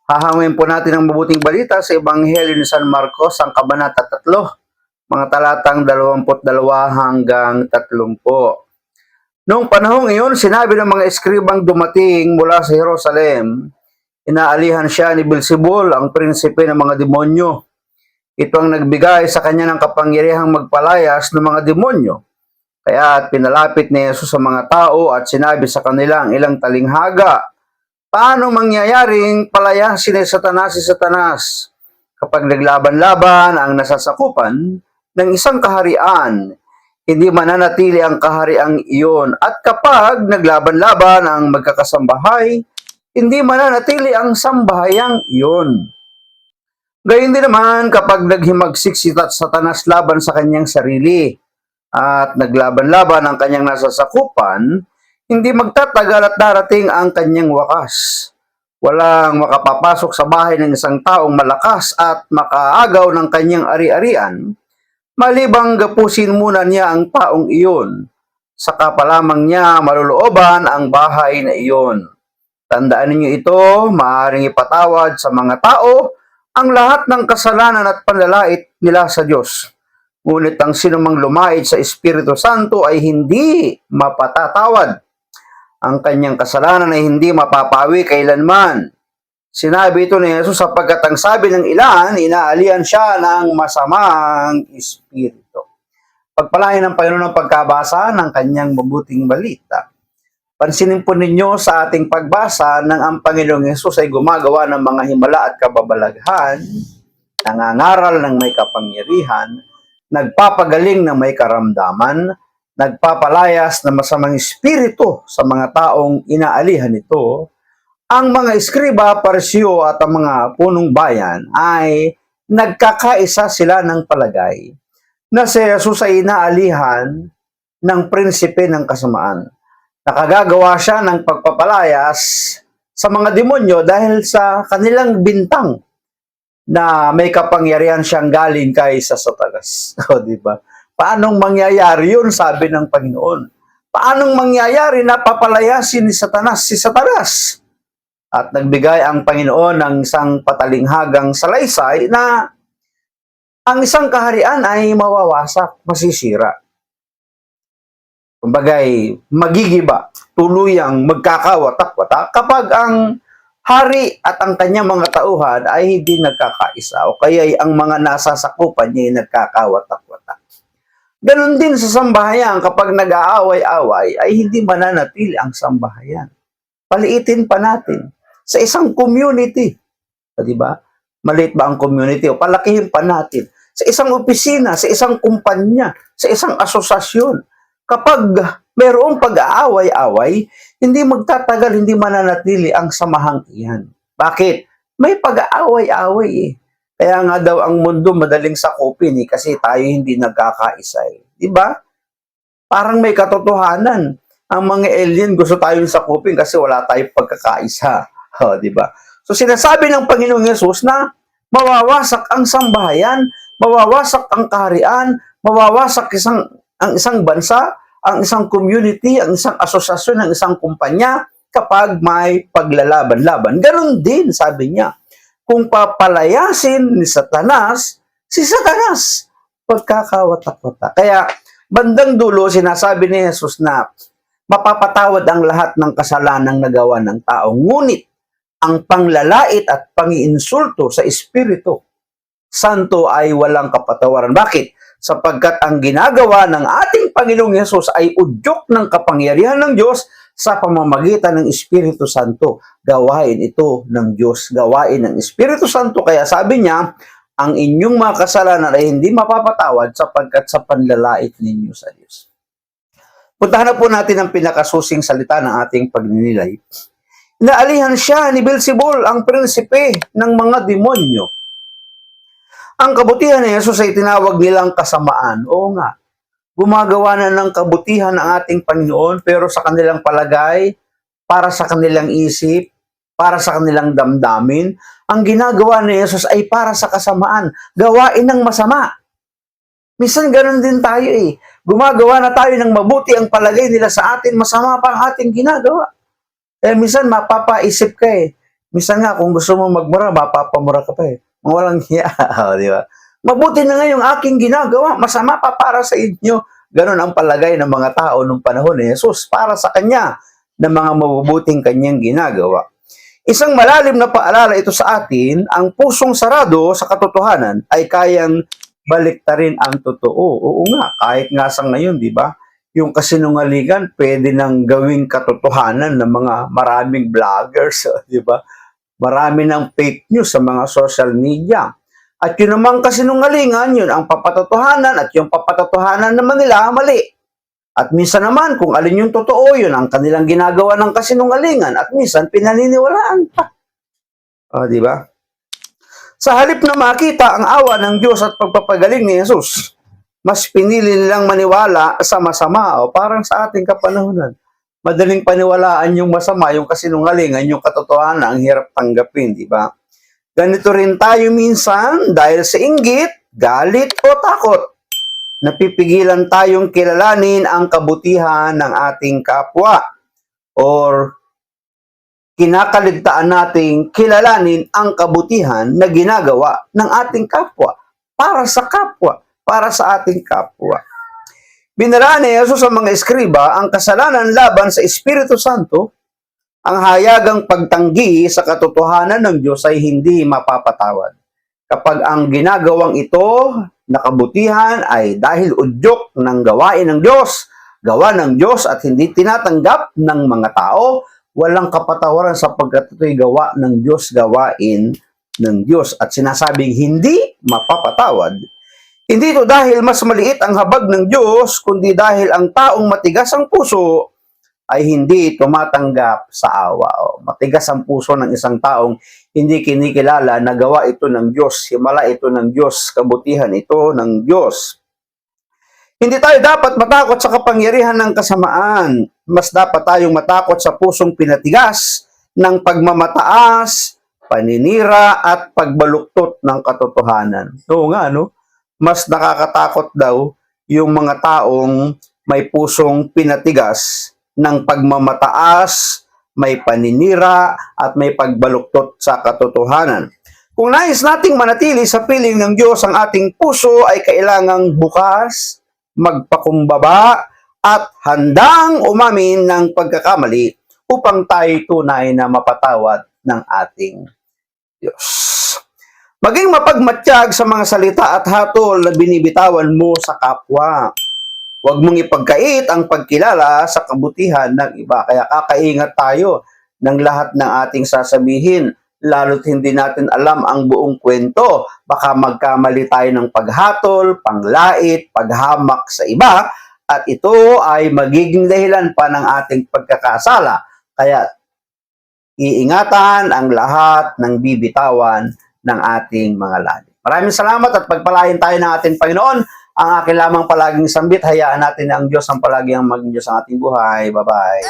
Hahangin po natin ang mabuting balita sa Ebanghelyo ni San Marcos, ang Kabanata 3, mga talatang 22 hanggang 30. Noong panahong iyon, sinabi ng mga eskribang dumating mula sa Jerusalem, inaalihan siya ni Beelzebul, ang prinsipe ng mga demonyo. Ito ang nagbigay sa kanya ng kapangyarihang magpalayas ng mga demonyo. Kaya pinalapit ni Jesus sa mga tao at sinabi sa kanila ang ilang talinghaga. Paano mangyayaring palayasin ni Satanas si Satanas? Kapag naglaban-laban ang nasasakupan ng isang kaharian, hindi mananatili ang kahariang iyon. At kapag naglaban-laban ang magkakasambahay, hindi mananatili ang sambahayang iyon. Gayun din naman kapag naghimagsik si Satanas laban sa kanyang sarili at naglaban-laban ang kanyang nasasakupan, hindi magtatagal at darating ang kanyang wakas. Walang makapapasok sa bahay ng isang taong malakas at makaagaw ng kanyang ari-arian, malibang gapusin muna niya ang taong iyon. Saka pa lamang niya malulooban ang bahay na iyon. Tandaan ninyo ito, maaaring ipatawad sa mga tao ang lahat ng kasalanan at panlalait nila sa Diyos. Ngunit ang sinumang lumait sa Espiritu Santo ay hindi mapatatawad. Ang kanyang kasalanan ay hindi mapapawi kailanman. Sinabi ito ni Jesus sapagkat ang sabi ng ilan, inaalihan siya ng masamang espiritu. Pagpalain ng Panginoon ang pagkabasa ng kanyang mabuting balita. Pansinin po ninyo sa ating pagbasa ng ang Panginoong Jesus ay gumagawa ng mga himala at kababalaghan, nangangaral ng may kapangyarihan, nagpapagaling ng may karamdaman, nagpapalayas ng masamang espiritu sa mga taong inaalihan nito. Ang mga eskriba, pariseo at ang mga punong bayan ay nagkakaisa sila ng palagay na si Jesus ay inaalihan ng prinsipe ng kasamaan. Nakagagawa siya ng pagpapalayas sa mga demonyo dahil sa kanilang bintang na may kapangyarihan siyang galing kay sa Satanas. O, di ba? Paanong mangyayari yun, sabi ng Panginoon? Paanong mangyayari na papalayasin ni Satanas si Satanas? At nagbigay ang Panginoon ng isang patalinghagang salaysay na ang isang kaharian ay mawawasak, masisira. Kumbagay, magigiba, tuluyang magkakawatak-watak kapag ang hari at ang kanyang mga tauhan ay hindi nagkakaisa o kaya ang mga nasasakupan niya ay nagkakawatak-watak. Ganon din sa sambahayan, kapag nag-aaway-away ay hindi mananatili ang sambahayan. Paliitin pa natin sa isang community. Di ba? Maliit ba ang community? O palakihin pa natin. Sa isang opisina, sa isang kumpanya, sa isang asosasyon. Kapag mayroong pag-aaway-away, hindi magtatagal, hindi mananatili ang samahang iyan. Bakit? May pag-aaway-away eh. Kaya nga daw ang mundo madaling sakupin eh, kasi tayo hindi nagkakaisa eh. Di ba? Parang may katotohanan. Ang mga alien gusto tayong sakupin kasi wala tayong pagkakaisa. O, di ba? So sinasabi ng Panginoong Yesus na mawawasak ang sambahayan, mawawasak ang kaharian, mawawasak ang isang bansa, ang isang community, ang isang asosasyon, ang isang kumpanya kapag may paglalaban-laban. Ganon din, sabi niya. Kung papalayasin ni Satanas, si Satanas, pagkakawatak-watak. Kaya, bandang dulo, sinasabi ni Jesus na mapapatawad ang lahat ng kasalanang nagawa ng tao. Ngunit, ang panglalait at pangiinsulto sa Espiritu Santo ay walang kapatawaran. Bakit? Sapagkat ang ginagawa ng ating Panginoong Yesus ay udyok ng kapangyarihan ng Diyos sa pamamagitan ng Espiritu Santo. Gawain ito ng Diyos, gawain ng Espiritu Santo. Kaya sabi niya, ang inyong mga kasalanan ay hindi mapapatawad sapagkat sa panlalait ninyo sa Diyos. Puntahan na po natin ang pinakasusing salita ng ating pagninilay. Inaalihan siya ni Beelzebul, ang prinsipe ng mga demonyo. Ang kabutihan ni Jesus ay tinawag nilang kasamaan. Oo nga. Gumagawa na ng kabutihan ang ating Panginoon, pero sa kanilang palagay, para sa kanilang isip, para sa kanilang damdamin, ang ginagawa ni Jesus ay para sa kasamaan, gawain ng masama. Minsan ganun din tayo eh. Gumagawa na tayo ng mabuti, ang palagay nila sa atin, masama pa ang ating ginagawa. Minsan mapapaisip ka eh, Minsan nga, kung gusto mo magmura, mapapamura ka pa eh. Mga walang hiya, di ba? Mabuti na nga yung aking ginagawa, masama pa para sa inyo. Ganon ang palagay ng mga tao nung panahon ni Jesus para sa kanya ng mga mabubuting kanyang ginagawa. Isang malalim na paalala ito sa atin, ang pusong sarado sa katotohanan ay kayang baliktarin ang totoo. Oo nga, kahit nga sa ngayon, di ba? Yung kasinungalingan, pwede nang gawing katotohanan ng mga maraming vloggers, di ba? Marami ng fake news sa mga social media. At yun naman kasinungalingan, yun ang papatotohanan at yung papatotohanan naman nila mali. At minsan naman, kung alin yung totoo, yun ang kanilang ginagawa ng kasinungalingan at minsan pinaniniwalaan pa. O, di ba? Sa halip na makita ang awa ng Diyos at pagpapagaling ni Jesus, mas pinili nilang maniwala sa masama o parang sa ating kapanahunan. Madaling paniwalaan yung masama, yung kasinungalingan, yung katotohanan, ang hirap tanggapin, di ba? Ganito rin tayo minsan dahil sa inggit, galit o takot. Napipigilan tayong kilalanin ang kabutihan ng ating kapwa or kinakaligtaan nating kilalanin ang kabutihan na ginagawa ng ating kapwa para sa ating kapwa. Binaraan ni Jesus sa mga eskriba ang kasalanan laban sa Espiritu Santo, ang hayagang pagtanggi sa katotohanan ng Diyos ay hindi mapapatawad. Kapag ang ginagawang ito na kabutihan ay dahil udyok ng gawain ng Diyos, gawa ng Diyos at hindi tinatanggap ng mga tao, walang kapatawaran sapagkat ito'y gawa ng Diyos, gawain ng Diyos. At sinasabing hindi mapapatawad. Hindi ito dahil mas maliit ang habag ng Diyos, kundi dahil ang taong matigas ang puso ay hindi tumatanggap sa awa. O, matigas ang puso ng isang taong hindi kinikilala na gawa ito ng Diyos, himala ito ng Diyos, kabutihan ito ng Diyos. Hindi tayo dapat matakot sa kapangyarihan ng kasamaan. Mas dapat tayong matakot sa pusong pinatigas ng pagmamataas, paninira at pagbaluktot ng katotohanan. Oo nga, no? Mas nakakatakot daw yung mga taong may pusong pinatigas ng pagmamataas, may paninira, at may pagbaluktot sa katotohanan. Kung nais nating manatili sa piling ng Diyos ang ating puso, ay kailangang bukas, magpakumbaba, at handang umamin ng pagkakamali upang tayo tunay na mapatawad ng ating Diyos. Maging mapagmatsyag sa mga salita at hatol na binibitawan mo sa kapwa. Huwag mong ipagkait ang pagkilala sa kabutihan ng iba. Kaya kakaingat tayo ng lahat ng ating sasabihin, lalo't hindi natin alam ang buong kwento. Baka magkamali tayo ng paghatol, panglait, paghamak sa iba, at ito ay magiging dahilan pa ng ating pagkakasala. Kaya iingatan ang lahat ng bibitawan ng ating mga lahi. Maraming salamat at pagpalain tayo ng ating Panginoon. Ang akin lamang palaging sambit, hayaan natin na ang Diyos ang palagi ang maging Diyos ang ating buhay. Bye-bye.